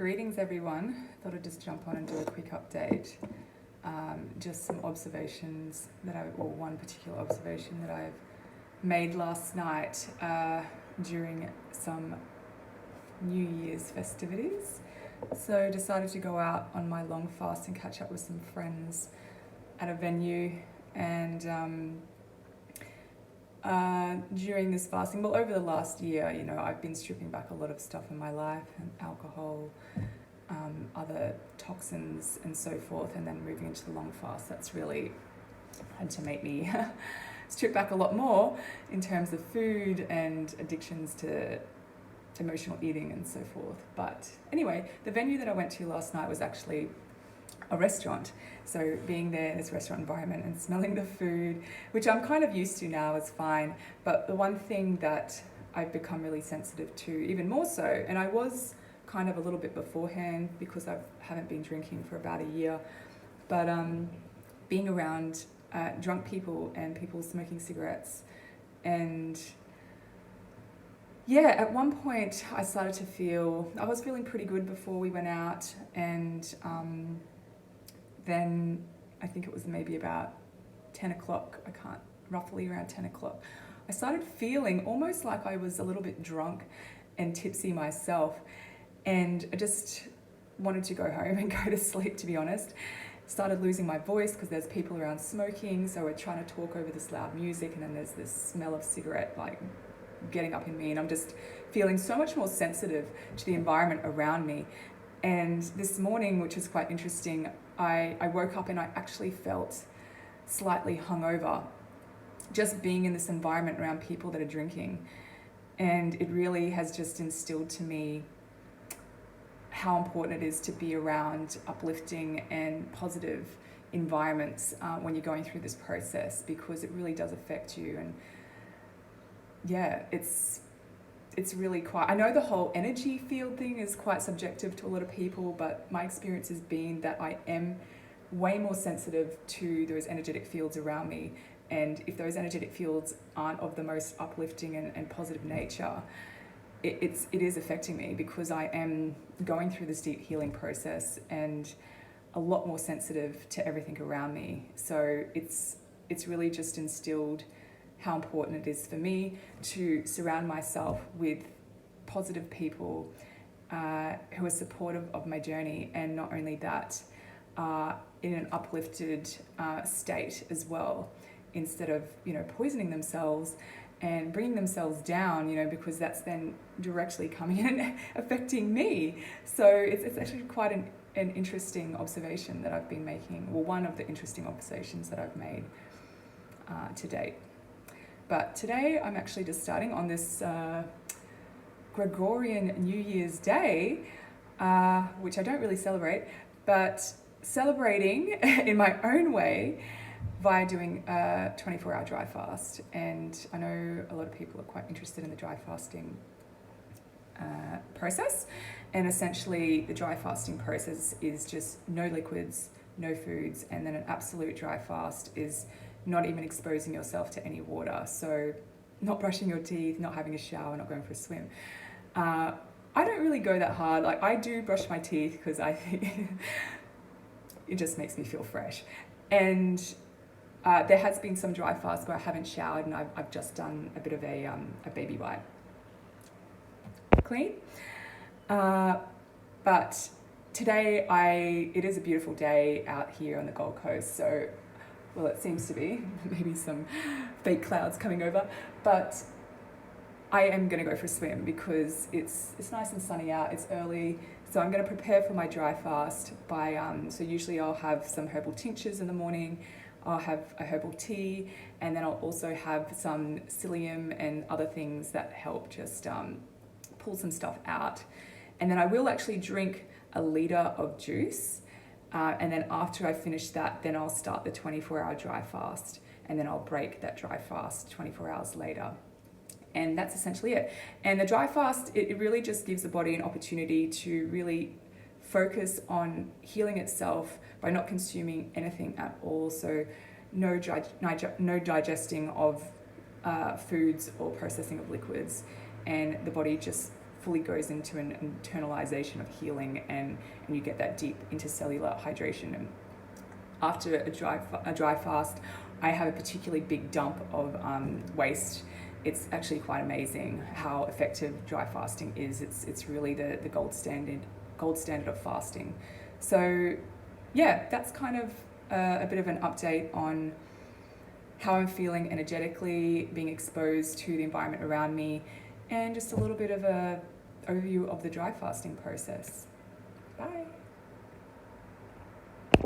Greetings everyone. Thought I'd just jump on and do a quick update. Just some observations one particular observation that I've made last night during some New Year's festivities. So decided to go out on my long fast and catch up with some friends at a venue, and during this fasting, well, over the last year, I've been stripping back a lot of stuff in my life, and alcohol, other toxins and so forth, and then moving into the long fast, that's really had to make me strip back a lot more in terms of food and addictions to emotional eating and so forth. But anyway, the venue that I went to last night was actually a restaurant. So being there in this restaurant environment and smelling the food, which I'm kind of used to now, is fine. But the one thing that I've become really sensitive to, even more so, and I was kind of a little bit beforehand because I haven't been drinking for about a year, but being around drunk people and people smoking cigarettes, and yeah, at one point I started to feel, I was feeling pretty good before we went out, and then I think it was maybe about 10 o'clock, roughly around 10 o'clock, I started feeling almost like I was a little bit drunk and tipsy myself, and I just wanted to go home and go to sleep, to be honest. Started losing my voice because there's people around smoking, so we're trying to talk over this loud music, and then there's this smell of cigarette like getting up in me, and I'm just feeling so much more sensitive to the environment around me. And this morning, which is quite interesting, I woke up and I actually felt slightly hungover just being in this environment around people that are drinking. And it really has just instilled to me how important it is to be around uplifting and positive environments when you're going through this process, because it really does affect you. And yeah, it's really quite, I know the whole energy field thing is quite subjective to a lot of people, but my experience has been that I am way more sensitive to those energetic fields around me. And if those energetic fields aren't of the most uplifting and positive nature, it is affecting me, because I am going through this deep healing process and a lot more sensitive to everything around me. So it's really just instilled how important it is for me to surround myself with positive people who are supportive of my journey, and not only that, in an uplifted state as well, instead of poisoning themselves and bringing themselves down, because that's then directly coming in and affecting me. So it's actually quite an interesting observation that I've been making, well, one of the interesting observations that I've made to date. But today I'm actually just starting on this Gregorian New Year's Day, which I don't really celebrate, but celebrating in my own way via doing a 24-hour dry fast. And I know a lot of people are quite interested in the dry fasting process. And essentially the dry fasting process is just no liquids, no foods, and then an absolute dry fast is not even exposing yourself to any water. So not brushing your teeth, not having a shower, not going for a swim. I don't really go that hard. Like, I do brush my teeth because I think it just makes me feel fresh. And there has been some dry fasts where I haven't showered, and I've just done a bit of a baby wipe clean. But today it is a beautiful day out here on the Gold Coast. So, well, it seems to be, maybe some fake clouds coming over, but I am going to go for a swim because it's nice and sunny out, it's early, so I'm going to prepare for my dry fast by, so usually I'll have some herbal tinctures in the morning, I'll have a herbal tea, and then I'll also have some psyllium and other things that help just pull some stuff out. And then I will actually drink a litre of juice. And then after I finish that, then I'll start the 24-hour dry fast, and then I'll break that dry fast 24 hours later. And that's essentially it. And the dry fast, it really just gives the body an opportunity to really focus on healing itself by not consuming anything at all. So no digesting of foods or processing of liquids, and the body just fully goes into an internalization of healing, and you get that deep intercellular hydration. And after a dry fast, I have a particularly big dump of waste. It's actually quite amazing how effective dry fasting is. It's really the gold standard of fasting. So yeah, that's kind of a bit of an update on how I'm feeling energetically, being exposed to the environment around me, and just a little bit of a overview of the dry fasting process. Bye.